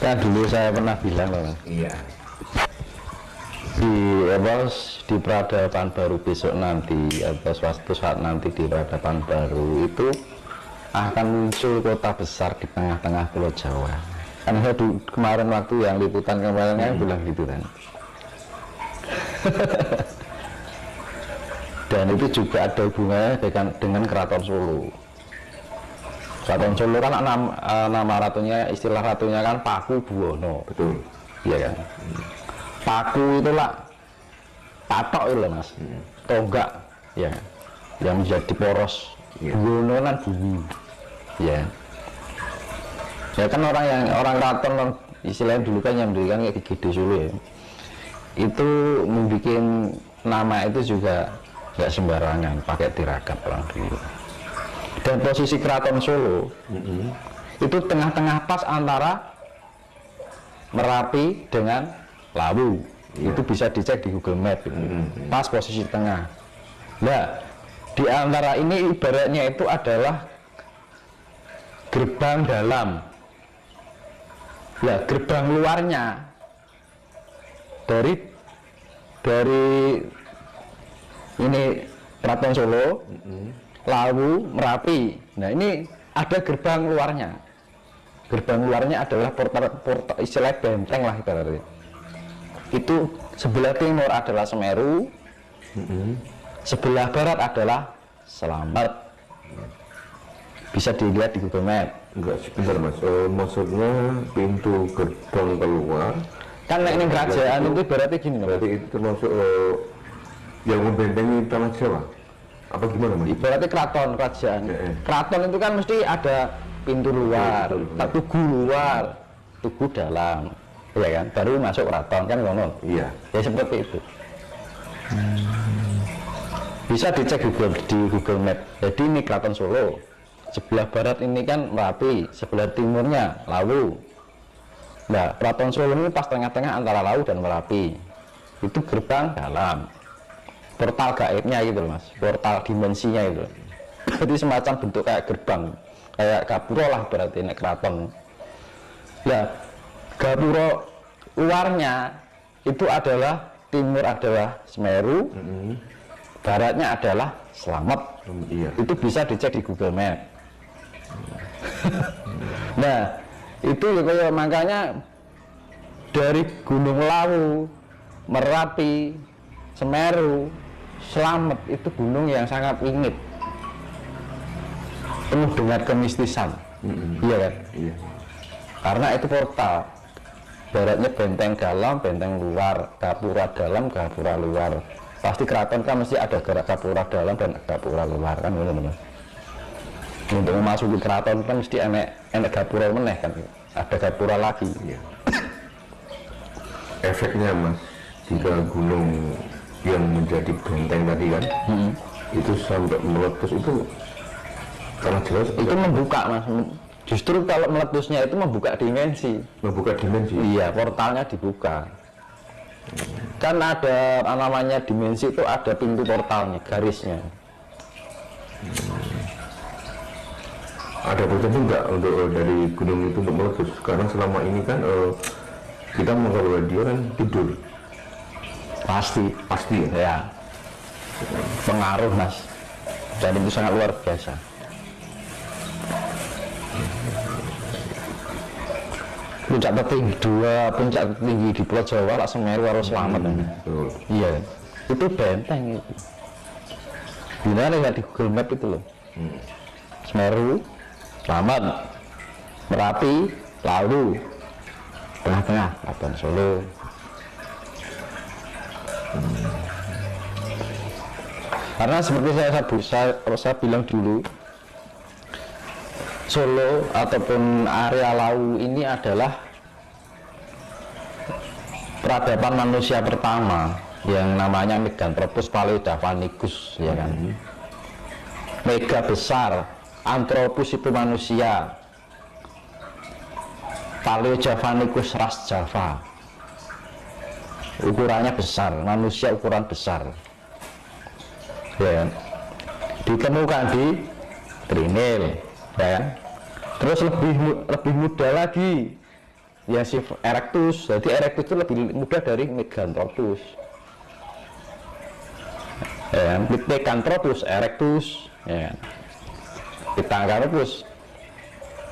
Kan dulu saya pernah bilang loh, Iya. Di peradaban baru besok nanti atau suatu saat nanti di peradaban baru itu akan muncul kota besar di tengah-tengah Pulau Jawa. Kan saya kemarin waktu yang liputan kemarin kan bilang gitu kan. Dan itu juga ada hubungannya dengan Keraton Solo. Keraton Solo kan nama ratunya, istilah ratunya kan Paku Buwono. Betul. Iya kan. Paku itulah patok itu mas, tonggak ya, yang menjadi poros. Buwono kan bumi, ya. Ya kan orang keraton istilahnya dulu kan yang mendirikan kayak Gede Solo ya. Itu membuat nama itu juga nggak sembarangan, pakai tirakat orang dulu. Dan posisi Keraton Solo itu tengah-tengah pas antara Merapi dengan Lawu. Itu bisa dicek di Google Map pas posisi tengah. Nah di antara ini ibaratnya itu adalah gerbang dalam. Nah gerbang luarnya dari ini Keraton Solo, Lawu, Merapi. Nah ini ada gerbang luarnya. Gerbang luarnya adalah portal istilah benteng lah ibaratnya. Itu sebelah timur adalah Semeru, sebelah barat adalah Slamet. Bisa dilihat di Google Map. Enggak, sebentar mas, maksudnya pintu gerbang keluar Kan ini kerajaan itu berarti gini. berarti itu termasuk yang membentengi tanah Jawa? Apa gimana mas? Ibaratnya keraton, kerajaan. Keraton itu kan mesti ada pintu luar, tugu luar, tugu dalam, ya kan? Baru masuk keraton kan ngono. Iya. Ya seperti itu. Bisa dicek di Google Map. Jadi ini Keraton Solo. Sebelah barat ini kan Merapi, sebelah timurnya Lawu. Nah, Keraton Solo ini pas tengah-tengah antara Lawu dan Merapi. Itu gerbang dalam. Portal gaibnya gitu mas, portal dimensinya itu. Jadi semacam bentuk kayak gerbang, kayak gapura lah berarti ini keraton. Nah, gapura luarnya itu adalah timur adalah Semeru, baratnya adalah Slamet. Iya. Itu bisa dicek di Google Map. Nah, itu ya makanya dari Gunung Lawu, Merapi, Semeru, Slamet itu gunung yang sangat wingit, penuh dengan kemistisan. Iya kan? Iya. Karena itu portal. Baratnya benteng dalam, benteng luar, gapura dalam, gapura luar. Pasti keraton kan mesti ada gapura dalam dan gapura luar kan, benar-benar. Untuk memasuki keraton kan mesti enek gapura meneh kan, ada gapura lagi. Iya. Efeknya mas, jika gunung yang menjadi benteng tadi kan, itu sampai meletus itu tanah Jawa itu membuka mas. Justru kalau meletusnya itu membuka dimensi. Membuka dimensi. Iya, portalnya dibuka. Kan ada namanya dimensi itu ada pintu portalnya, garisnya. Ada potensi enggak untuk dari gunung itu untuk meletus? Karena selama ini kan kita menganggap dia kan tidur. Pasti ya. Pengaruh mas. Dan itu sangat luar biasa. Puncak tertinggi puncak tertinggi di Pulau Jawa lah Semeru harus Slamet. Iya, itu benteng itu. Gimana ya di Google Map itu loh. Semeru, Slamet, Merapi, Lawu, tengah-tengah Keraton Solo. Karena seperti saya bilang dulu, Solo ataupun area Lawu ini adalah peradaban manusia pertama yang namanya Meganthropus paleojavanicus, ya kan? Mega besar, Anthropus itu manusia, Paleojavanicus ras Java, ukurannya besar, manusia ukuran besar, ya kan? Ditemukan di Trinil. Ya. Terus lebih muda lagi ya si erectus. Jadi erectus itu lebih mudah dari Meganthropus. Ya, Pithecanthropus erectus, ya. Pithecanthropus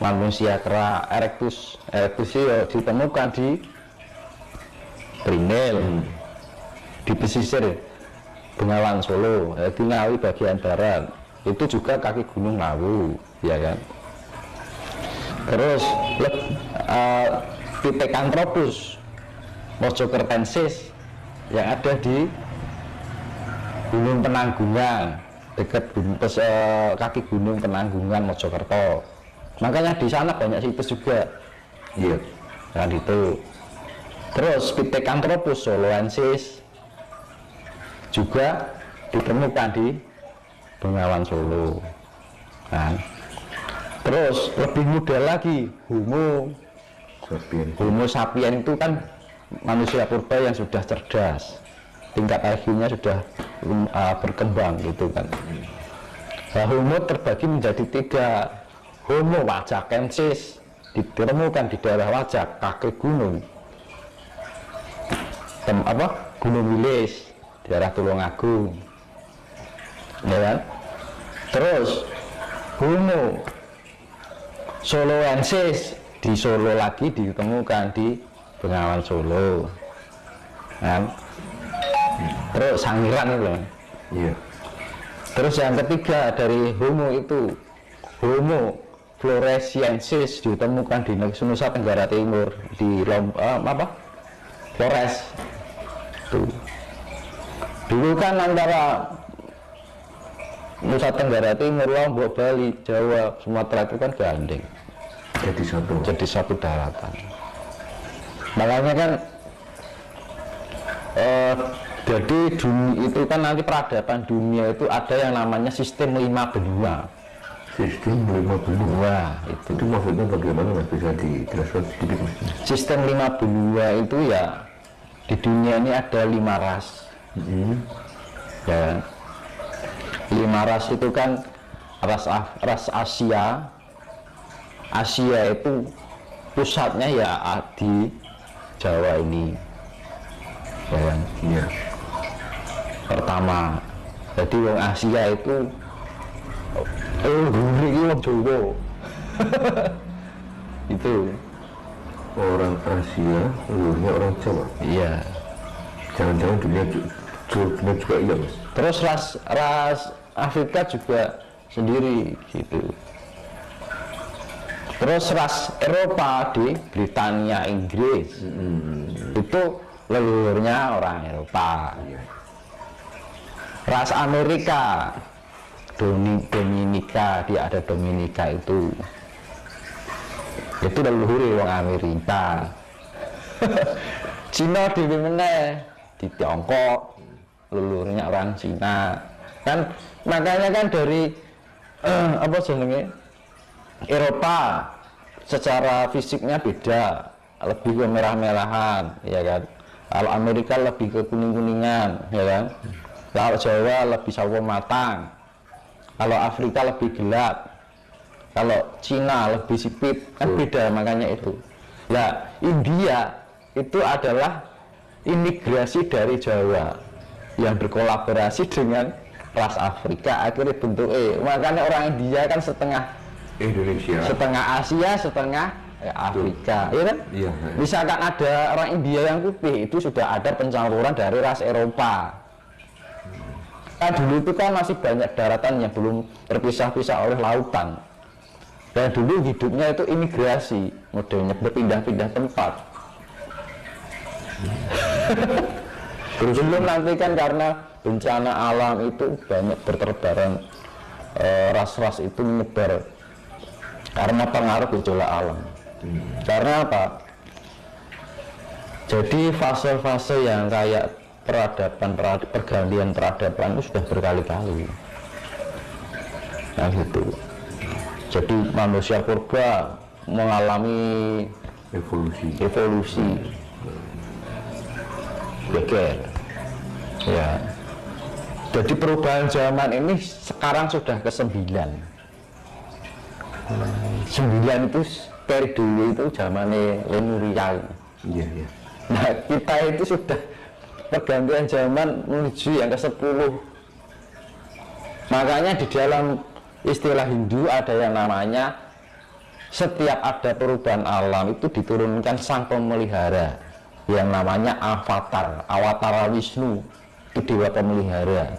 manusia kera erectus. Erectus itu ditemukan di Trinil, di pesisir Bengawan Solo, di Ngawi bagian barat. Itu juga kaki gunung Lawu, ya kan. Terus Pithecanthropus mojokertensis yang ada di Gunung Penanggungan, dekat kaki Gunung Penanggungan Mojokerto. Makanya di sana banyak situs juga. Iya. Kan itu. Terus Pithecanthropus soloensis juga ditemukan di Bengawan Solo. Kan. Terus lebih muda lagi Homo sapien itu kan manusia purba yang sudah cerdas, tingkat IQ-nya sudah berkembang gitu kan. Nah, Homo terbagi menjadi 3. Homo wajakensis ditemukan di daerah Wajak, kaki gunung Gunung Wilis, daerah Tulungagung, ya kan. Terus Homo soloensis di Solo lagi ditemukan di Bengawan Solo, kan. Terus Sangiran itu, iya. Terus yang ketiga dari Homo itu Homo floresiensis ditemukan di Nusa Tenggara Timur di Flores. Tuh. Dulu kan antara Nusa Tenggara Timur, Lombok, Bali, Jawa, Sumatera itu kan gandeng. Jadi satu daratan. Makanya kan jadi dunia itu kan nanti peradaban dunia itu ada yang namanya sistem 5 benua. Sistem 5 benua itu maksudnya bagaimana, Mas? Bisa dijelaskan sedikit, Mas? Sistem 5 benua itu ya di dunia ini ada 5 ras. Ya, 5 ras itu kan ras Asia. Asia itu pusatnya ya di Jawa ini, ya kan? Iya. Pertama, jadi wong Asia itu ini wong Jawa. Itu orang Asia, luarnya orang Jawa. Iya. Jangan-jangan dunia juga iya, Mas. Terus ras Afrika juga sendiri gitu. Terus ras Eropa di Britania, Inggris, itu leluhurnya orang Eropa. Ras Amerika, Dominika, dia ada Dominika itu leluhur orang Amerika. Cina di mana? Di Tiongkok, leluhurnya orang Cina. Kan makanya kan dari apa sebenarnya? Eropa secara fisiknya beda, lebih ke merah-merahan, ya kan. Kalau Amerika lebih ke kuning-kuningan, ya kan. Kalau Jawa lebih sawo matang, kalau Afrika lebih gelap, kalau Cina lebih sipit, kan beda makanya itu. Nah, India itu adalah imigrasi dari Jawa yang berkolaborasi dengan ras Afrika, akhirnya bentuknya. Makanya orang India kan setengah Indonesia, setengah Asia, setengah Afrika, ya kan? Iya. Misalkan ada orang India yang putih, itu sudah ada pencampuran dari ras Eropa. Kan dulu itu kan masih banyak daratan yang belum terpisah-pisah oleh lautan. Dan dulu hidupnya itu imigrasi, modelnya berpindah-pindah tempat. Terus belum nanti kan karena bencana alam itu banyak berterbaran, ras-ras itu menyebar karena pengaruh gejolak alam. Karena apa? Jadi fase-fase yang kayak pergantian peradaban itu sudah berkali-kali. Nah gitu. Jadi manusia purba mengalami evolusi geger. Ya. Jadi perubahan zaman ini sekarang sudah ke-9. 9 itu dari dulu itu zamannya Lemuria. Iya, iya. Nah kita itu sudah pergantian zaman menuju yang ke-10. Makanya di dalam istilah Hindu ada yang namanya setiap ada perubahan alam itu diturunkan sang pemelihara yang namanya avatar, awatara Wisnu, itu dewa pemelihara.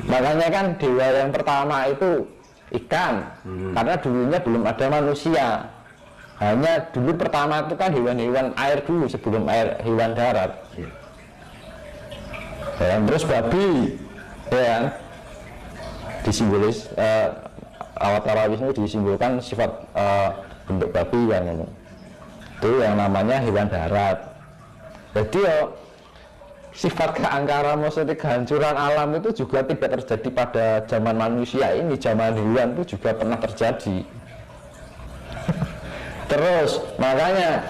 Makanya kan dewa yang pertama itu ikan, karena dulunya belum ada manusia. Hanya dulu pertama itu kan hewan-hewan air dulu sebelum hewan darat. Ya, terus babi, ya, disimbolis awatara Wisnu disimbolkan sifat bentuk babi kan, itu yang namanya hewan darat. Jadi sifat keangkaran, maksudnya kehancuran alam itu juga tidak terjadi pada zaman manusia ini, zaman hewan itu juga pernah terjadi. Terus makanya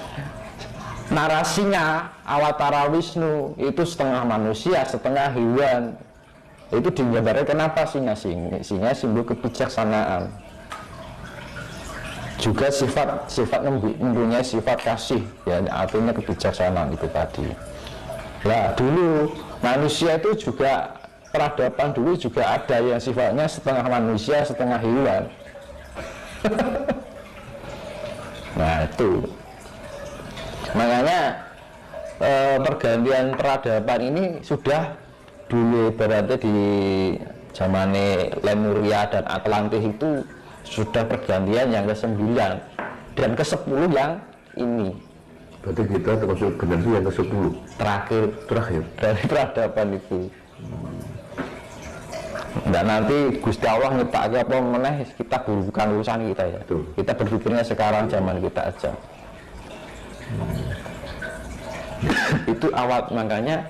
narasinya awatara Wisnu itu setengah manusia, setengah hewan. Itu digambarkan kenapa singa simbol kebijaksanaan. Juga sifat mempunyai sifat kasih, ya artinya kebijaksanaan itu tadi. Nah dulu manusia itu juga peradaban dulu juga ada yang sifatnya setengah manusia setengah hewan. Nah itu makanya pergantian peradaban ini sudah dulu berarti di zamannya Lemuria dan Atlantis itu sudah pergantian yang ke-9 dan ke-10 yang ini. Berarti kita termasuk generasi yang ke-10 terakhir dari peradaban itu. Dan nanti Gusti Allah nyipta apa meneh kita bukan urusan kita ya. Tuh. Kita berpikirnya sekarang zaman kita aja. Itu awat makanya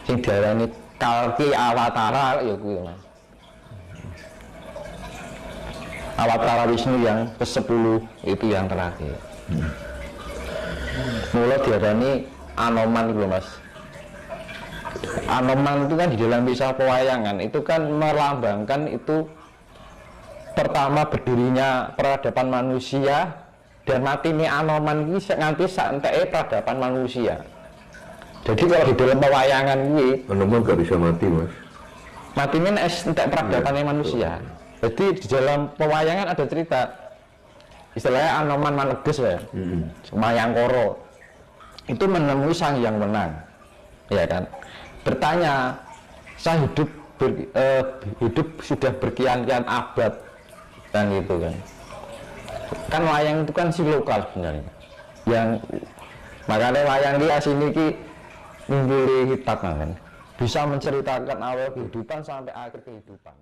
sing diarani kalki awatara ya kuwi Mas. Awatara Wisnu yang ke-10 itu yang terakhir. Mula diarani Anoman gitu Mas. Anoman itu kan di dalam kisah pewayangan itu kan melambangkan itu pertama berdirinya peradaban manusia dan mati ini Anoman ini nganti sampai peradaban manusia. Jadi kalau di dalam pewayangan ini Anoman gak bisa mati Mas. mati ini entek peradabannya manusia. Jadi di dalam pewayangan ada cerita istilahnya Anoman Maneges ya, Mayangkara itu menemui sang yang menang, ya kan? Bertanya, saya hidup sudah berkian-kian abad kan gitu kan? Kan wayang itu kan si lokal sebenarnya, yang makanya wayang di asini ki mengguli hitam kan, bisa menceritakan awal kehidupan sampai akhir kehidupan.